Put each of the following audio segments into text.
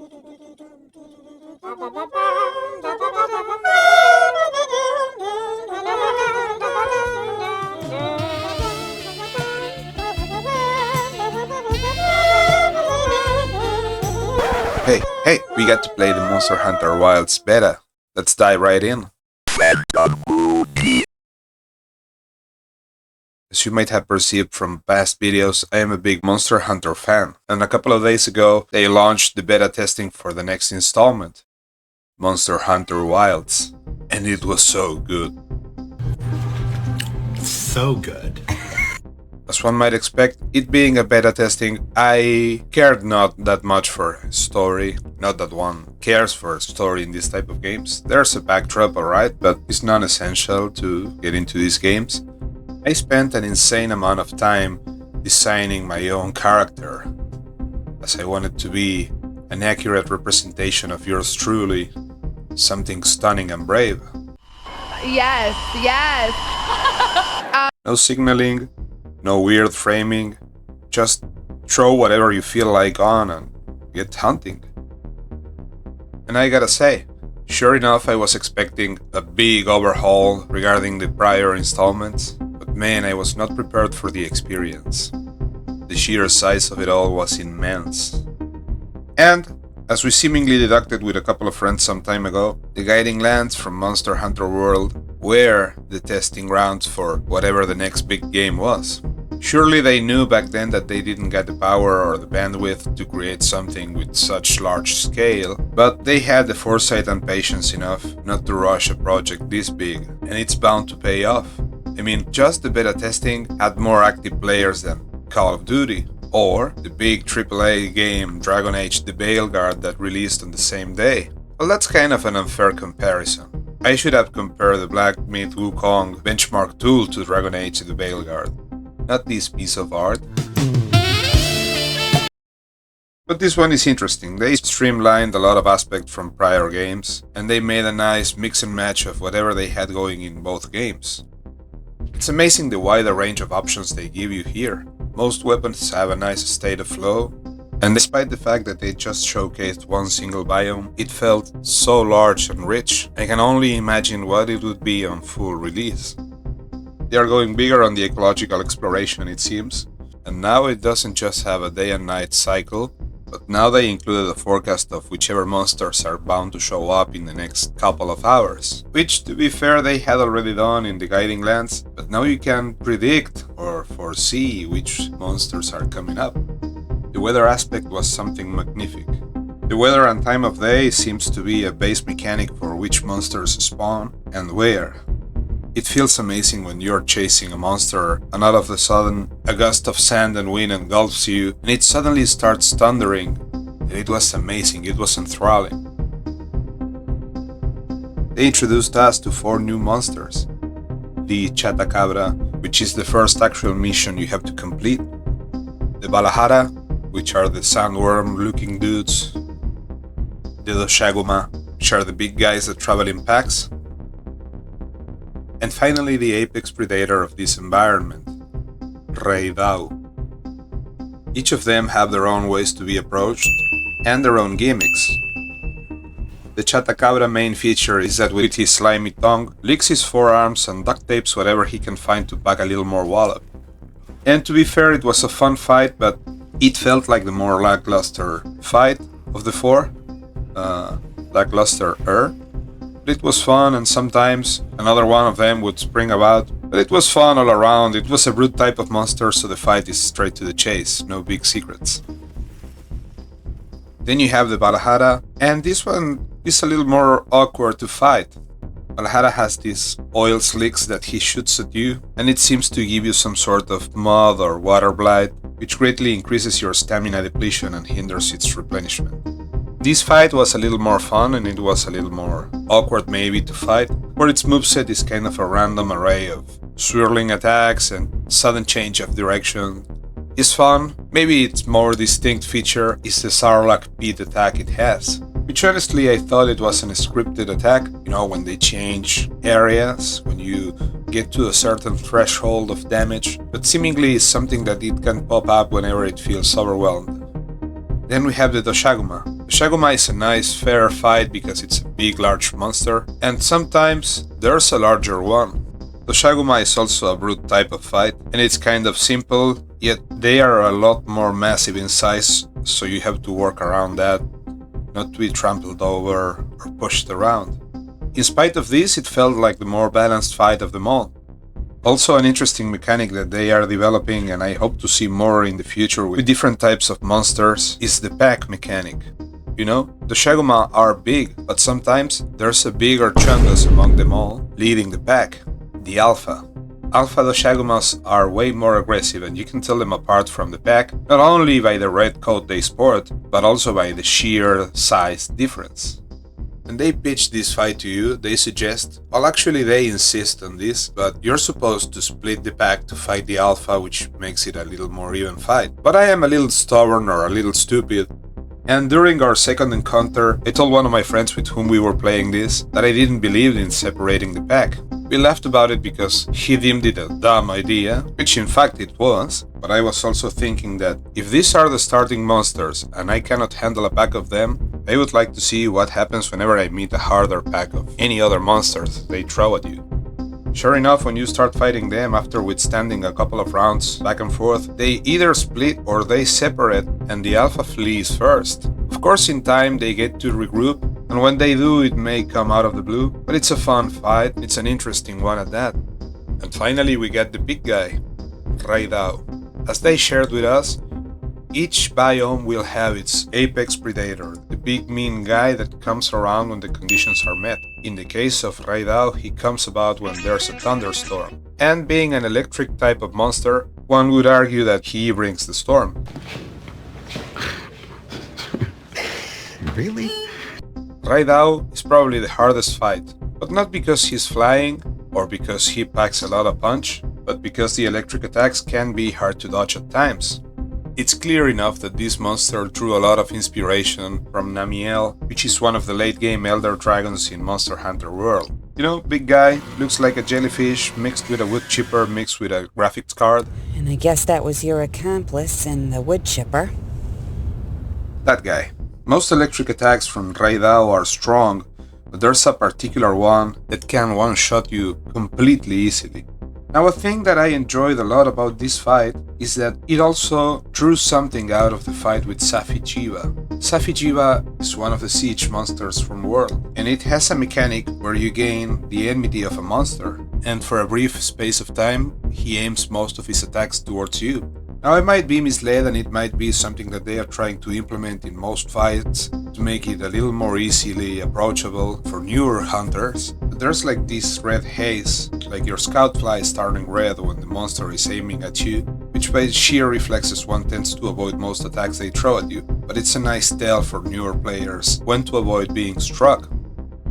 Hey, we got to play the Monster Hunter Wilds beta. Let's dive right in. As you might have perceived from past videos, I am a big Monster Hunter fan, and a couple of days ago, they launched the beta testing for the next installment, Monster Hunter Wilds, and it was so good. So good. As one might expect, it being a beta testing, I cared not that much for story. Not that one cares for story in this type of games. There's a backdrop, alright, but it's non-essential to get into these games. I spent an insane amount of time designing my own character, as I wanted to be an accurate representation of yours truly, something stunning and brave. Yes. No signaling, no weird framing, just throw whatever you feel like on and get hunting. And I gotta say, sure enough, I was expecting a big overhaul regarding the prior installments, but man, I was not prepared for the experience. The sheer size of it all was immense. And, as we seemingly deducted with a couple of friends some time ago, the guiding lands from Monster Hunter World were the testing grounds for whatever the next big game was. Surely they knew back then that they didn't get the power or the bandwidth to create something with such large scale, but they had the foresight and patience enough not to rush a project this big, and it's bound to pay off. I mean, just the beta testing had more active players than Call of Duty, or the big AAA game Dragon Age The Veilguard that released on the same day. Well, that's kind of an unfair comparison. I should have compared the Black Myth Wukong benchmark tool to Dragon Age The Veilguard, not this piece of art. But this one is interesting. They streamlined a lot of aspects from prior games, and they made a nice mix and match of whatever they had going in both games. It's amazing the wider range of options they give you here. Most weapons have a nice state of flow, and despite the fact that they just showcased one single biome, it felt so large and rich. I can only imagine what it would be on full release. They are going bigger on the ecological exploration, it seems, and now it doesn't just have a day and night cycle, but now they included a forecast of whichever monsters are bound to show up in the next couple of hours, which, to be fair, they had already done in the guiding lands, but now you can predict or foresee which monsters are coming up. The weather aspect was something magnific. The weather and time of day seems to be a base mechanic for which monsters spawn and where. It feels amazing when you're chasing a monster and all of a sudden a gust of sand and wind engulfs you and it suddenly starts thundering. And it was amazing, it was enthralling. They introduced us to 4 new monsters. The Chatacabra, which is the first actual mission you have to complete. The Balahara, which are the sandworm looking dudes. The Doshaguma, which are the big guys that travel in packs. And finally the apex predator of this environment, Reidao. Each of them have their own ways to be approached, and their own gimmicks. The Chatacabra main feature is that with his slimy tongue, licks his forearms and duct tapes whatever he can find to pack a little more wallop. And to be fair, it was a fun fight, but it felt like the more lackluster fight of the 4. Lackluster-er. But it was fun, and sometimes another one of them would spring about. But it was fun all around. It was a brute type of monster, so the fight is straight to the chase, no big secrets. Then you have the Balahara, and this one is a little more awkward to fight. Balahara has these oil slicks that he shoots at you, and it seems to give you some sort of mud or water blight, which greatly increases your stamina depletion and hinders its replenishment. This fight was a little more fun, and it was a little more awkward maybe to fight, where its moveset is kind of a random array of swirling attacks and sudden change of direction. It's fun. Maybe its more distinct feature is the Sarlacc pit attack it has, which honestly I thought it was a scripted attack, when they change areas, when you get to a certain threshold of damage, but seemingly is something that it can pop up whenever it feels overwhelmed. Then we have the Doshaguma. Shaguma is a nice fair fight because it's a big large monster, and sometimes there's a larger one. The Shaguma is also a brute type of fight, and it's kind of simple, yet they are a lot more massive in size, so you have to work around that, not to be trampled over or pushed around. In spite of this, it felt like the more balanced fight of them all. Also, an interesting mechanic that they are developing, and I hope to see more in the future with different types of monsters, is the pack mechanic. You know, the Shaguma are big, but sometimes there's a bigger chungus among them all, leading the pack, the Alpha. Alpha the Shagumas are way more aggressive, and you can tell them apart from the pack, not only by the red coat they sport, but also by the sheer size difference. When they pitch this fight to you, they suggest, well, actually they insist on this, but you're supposed to split the pack to fight the Alpha, which makes it a little more even fight. But I am a little stubborn or a little stupid, and during our second encounter, I told one of my friends with whom we were playing this that I didn't believe in separating the pack. We laughed about it because he deemed it a dumb idea, which in fact it was, but I was also thinking that if these are the starting monsters and I cannot handle a pack of them, I would like to see what happens whenever I meet a harder pack of any other monsters they throw at you. Sure enough, when you start fighting them after withstanding a couple of rounds back and forth, they either split or they separate and the Alpha flees first. Of course, in time they get to regroup, and when they do, it may come out of the blue, but it's a fun fight, it's an interesting one at that. And finally we get the big guy, Raidao. As they shared with us, each biome will have its apex predator, the big mean guy that comes around when the conditions are met. In the case of Raidao, he comes about when there's a thunderstorm. And being an electric type of monster, one would argue that he brings the storm. Really? Raidao is probably the hardest fight, but not because he's flying or because he packs a lot of punch, but because the electric attacks can be hard to dodge at times. It's clear enough that this monster drew a lot of inspiration from Namiel, which is one of the late-game Elder Dragons in Monster Hunter World. You know, big guy, looks like a jellyfish mixed with a wood chipper mixed with a graphics card. And I guess that was your accomplice in the wood chipper. That guy. Most electric attacks from Raidao are strong, but there's a particular one that can one-shot you completely easily. Now, a thing that I enjoyed a lot about this fight is that it also drew something out of the fight with Safijiva. Safijiva is one of the siege monsters from World, and it has a mechanic where you gain the enmity of a monster, and for a brief space of time, he aims most of his attacks towards you. Now, I might be misled, and it might be something that they are trying to implement in most fights to make it a little more easily approachable for newer hunters. But there's like this red haze, like your scout fly is turning red when the monster is aiming at you, which by sheer reflexes one tends to avoid most attacks they throw at you, but it's a nice tell for newer players when to avoid being struck.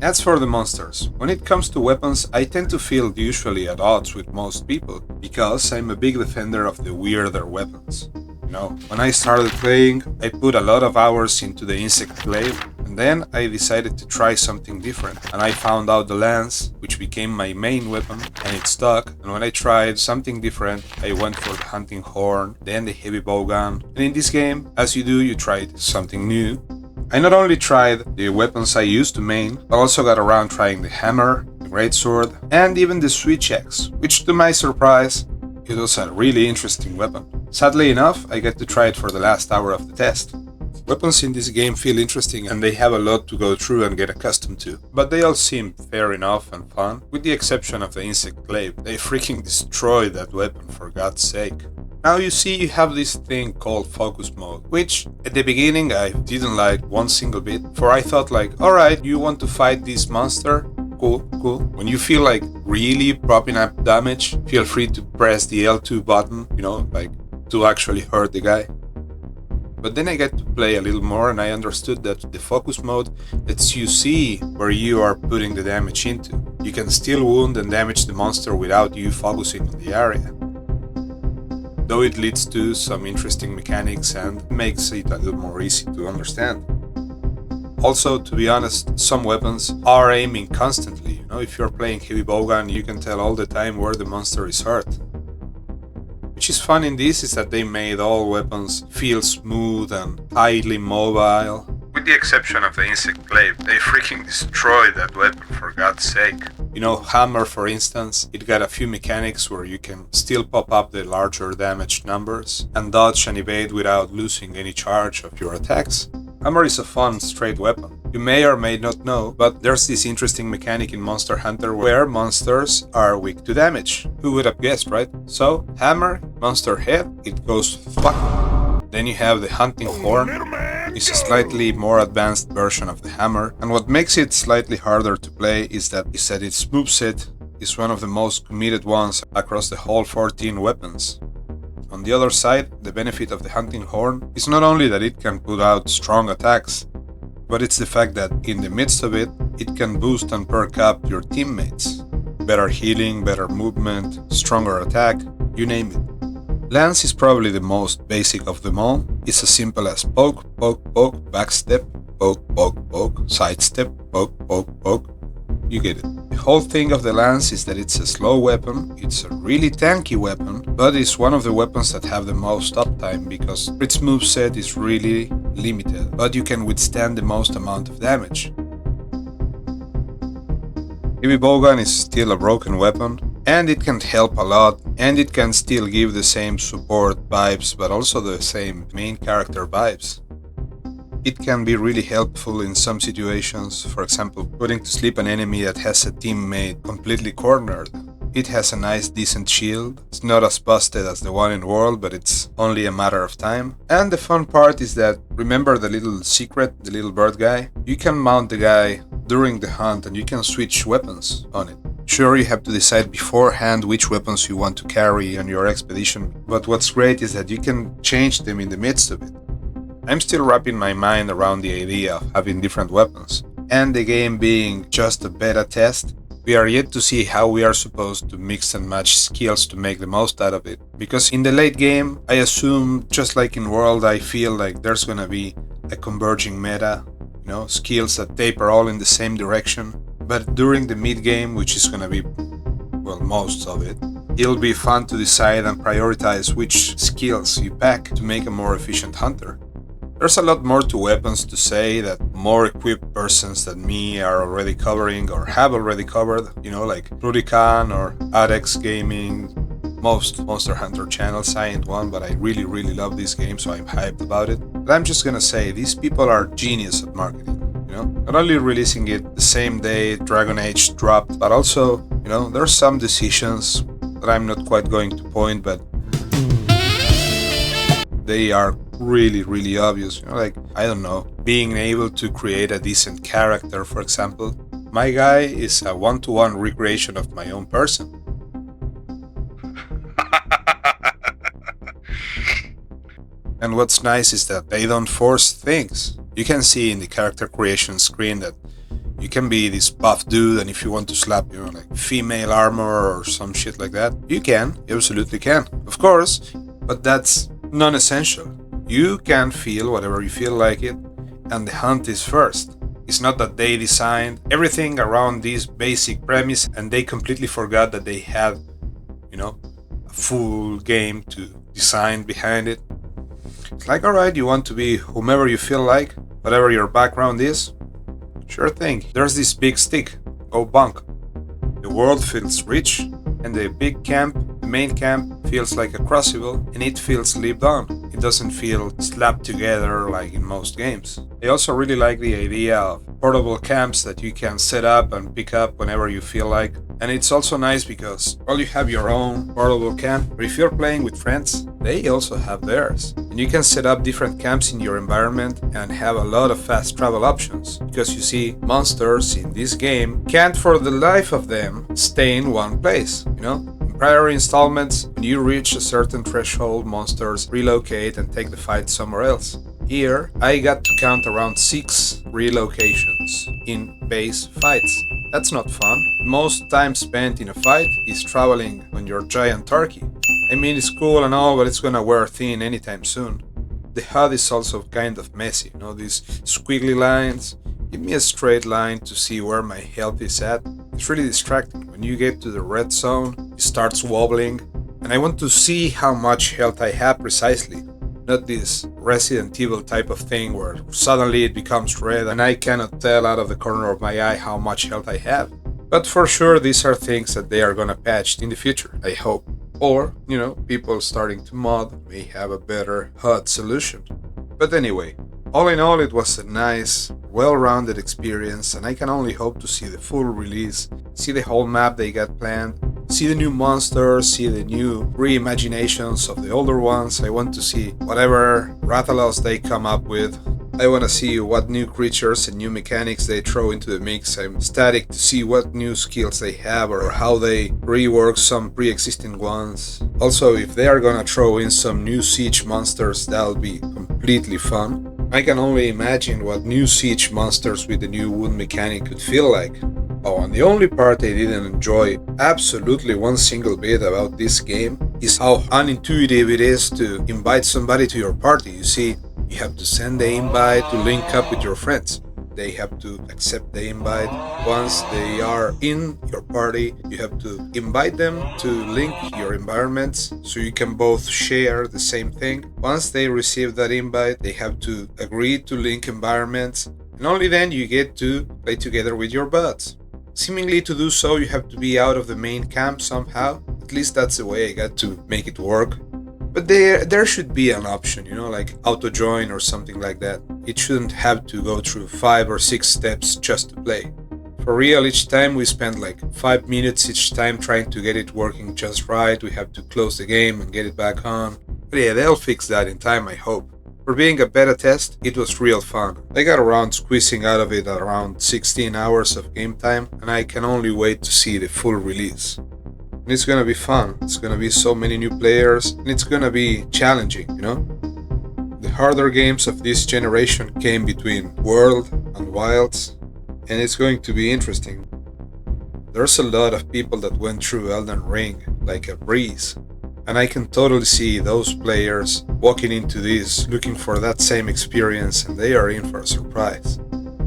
As for the monsters, when it comes to weapons, I tend to feel usually at odds with most people, because I'm a big defender of the weirder weapons. You know, when I started playing, I put a lot of hours into the insect glaive, and then I decided to try something different, and I found out the lance, which became my main weapon, and it stuck, and when I tried something different, I went for the hunting horn, then the heavy bowgun, and in this game, as you do, you try something new. I not only tried the weapons I used to main, but also got around trying the hammer, the greatsword, and even the switch axe, which to my surprise, it was a really interesting weapon. Sadly enough, I get to try it for the last hour of the test. Weapons in this game feel interesting and they have a lot to go through and get accustomed to, but they all seem fair enough and fun, with the exception of the insect glaive. They freaking destroyed that weapon, for God's sake. Now you see you have this thing called focus mode, which at the beginning I didn't like one single bit, for I thought like, alright, you want to fight this monster? Cool. When you feel like really propping up damage, feel free to press the L2 button, you know, like to actually hurt the guy. But then I get to play a little more and I understood that the focus mode lets you see where you are putting the damage into. You can still wound and damage the monster without you focusing on the area. Though it leads to some interesting mechanics and makes it a little more easy to understand. Also, to be honest, some weapons are aiming constantly. You know, if you're playing heavy bowgun, you can tell all the time where the monster is hurt. Which is fun in this is that they made all weapons feel smooth and highly mobile, With the exception of the insect glaive, they freaking destroyed that weapon for God's sake. You know, hammer for instance, it got a few mechanics where you can still pop up the larger damage numbers and dodge and evade without losing any charge of your attacks. Hammer is a fun straight weapon. You may or may not know, but there's this interesting mechanic in Monster Hunter where monsters are weak to damage. Who would have guessed, right? So, hammer, monster head, it goes fuck. Then you have the hunting horn. It's a slightly more advanced version of the hammer, and what makes it slightly harder to play is that its moveset is one of the most committed ones across the whole 14 weapons. On the other side, the benefit of the hunting horn is not only that it can put out strong attacks, but it's the fact that in the midst of it, it can boost and perk up your teammates. Better healing, better movement, stronger attack, you name it. Lance is probably the most basic of them all. It's as simple as poke, poke, poke, backstep, poke, poke, poke, sidestep, poke, poke, poke. You get it. The whole thing of the lance is that it's a slow weapon, it's a really tanky weapon, but it's one of the weapons that have the most uptime because its moveset is really limited, but you can withstand the most amount of damage. Heavy bowgun is still a broken weapon, and it can help a lot, and it can still give the same support vibes, but also the same main character vibes. It can be really helpful in some situations, for example, putting to sleep an enemy that has a teammate completely cornered. It has a nice decent shield, it's not as busted as the one in World, but it's only a matter of time. And the fun part is that, remember the little secret, the little bird guy? You can mount the guy during the hunt and you can switch weapons on it. Sure, you have to decide beforehand which weapons you want to carry on your expedition, but what's great is that you can change them in the midst of it. I'm still wrapping my mind around the idea of having different weapons, and the game being just a beta test, we are yet to see how we are supposed to mix and match skills to make the most out of it. Because in the late game, I assume, just like in World, I feel like there's gonna be a converging meta, skills that taper all in the same direction. But during the mid-game, which is gonna be, well, most of it, it'll be fun to decide and prioritize which skills you pack to make a more efficient hunter. There's a lot more to weapons to say that more equipped persons than me are already covering or have already covered, like Rudican or Adex Gaming. Most Monster Hunter channels ain't one, but I really, really love this game, so I'm hyped about it. But I'm just gonna say, these people are genius at marketing. Not only releasing it the same day Dragon Age dropped, but also, there's some decisions that I'm not quite going to point, but they are really, really obvious. I don't know, being able to create a decent character, for example. My guy is a one-to-one recreation of my own person. And what's nice is that they don't force things. You can see in the character creation screen that you can be this buff dude, and if you want to slap, like female armor or some shit like that, you absolutely can. Of course, but that's non-essential. You can feel whatever you feel like it, and the hunt is first. It's not that they designed everything around this basic premise and they completely forgot that they had, a full game to design behind it. It's like, alright, you want to be whomever you feel like, whatever your background is, sure thing. There's this big stick, go bunk. The world feels rich, and the big camp, the main camp, feels like a crucible, and it feels lived on. It doesn't feel slapped together like in most games. I also really like the idea of portable camps that you can set up and pick up whenever you feel like. And it's also nice because, you have your own portable camp, but if you're playing with friends, they also have theirs. And you can set up different camps in your environment and have a lot of fast travel options. Because you see, monsters in this game can't for the life of them stay in one place, In prior installments, when you reach a certain threshold, monsters relocate and take the fight somewhere else. Here, I got to count around 6 relocations in base fights. That's not fun. Most time spent in a fight is traveling on your giant turkey. I mean, it's cool and all, but it's gonna wear thin anytime soon. The HUD is also kind of messy, these squiggly lines. Give me a straight line to see where my health is at. It's really distracting. When you get to the red zone, it starts wobbling, and I want to see how much health I have precisely. not this Resident Evil type of thing where suddenly it becomes red and I cannot tell out of the corner of my eye how much health I have. But for sure, these are things that they are gonna patch in the future, I hope. Or, people starting to mod may have a better HUD solution. But anyway, all in all, it was a nice, well-rounded experience, and I can only hope to see the full release, see the whole map they got planned, see the new monsters, see the new reimaginations of the older ones. I want to see whatever Rathalos they come up with. I want to see what new creatures and new mechanics they throw into the mix. I'm ecstatic to see what new skills they have or how they rework some pre-existing ones. Also, if they are gonna throw in some new siege monsters, that'll be completely fun. I can only imagine what new siege monsters with the new wound mechanic could feel like. Oh, and the only part I didn't enjoy absolutely one single bit about this game is how unintuitive it is to invite somebody to your party. You see, you have to send the invite to link up with your friends. They have to accept the invite. Once they are in your party, you have to invite them to link your environments so you can both share the same thing. Once they receive that invite, they have to agree to link environments, and only then you get to play together with your buds. Seemingly to do so, you have to be out of the main camp somehow. At least that's the way I got to make it work. But there should be an option, like auto join or something like that. It shouldn't have to go through 5 or 6 steps just to play. For real, each time we spend like 5 minutes each time trying to get it working just right. We have to close the game and get it back on. But yeah, they'll fix that in time, I hope. For being a beta test, it was real fun. I got around squeezing out of it around 16 hours of game time, and I can only wait to see the full release. And it's gonna be fun. It's gonna be so many new players, and it's gonna be challenging, The harder games of this generation came between World and Wilds, and it's going to be interesting. There's a lot of people that went through Elden Ring like a breeze, and I can totally see those players walking into this looking for that same experience, and they are in for a surprise.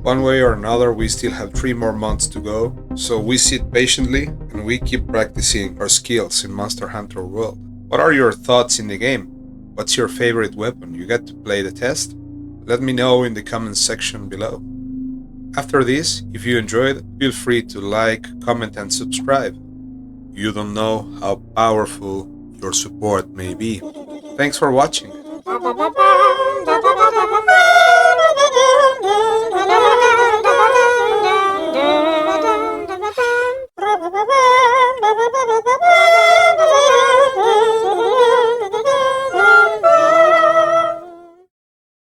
One way or another, we still have 3 more months to go, so we sit patiently and we keep practicing our skills in Monster Hunter World. What are your thoughts in the game? What's your favorite weapon? You got to play the test? Let me know in the comments section below. After this, if you enjoyed, feel free to like, comment and subscribe. You don't know how powerful your support may be. Thanks for watching.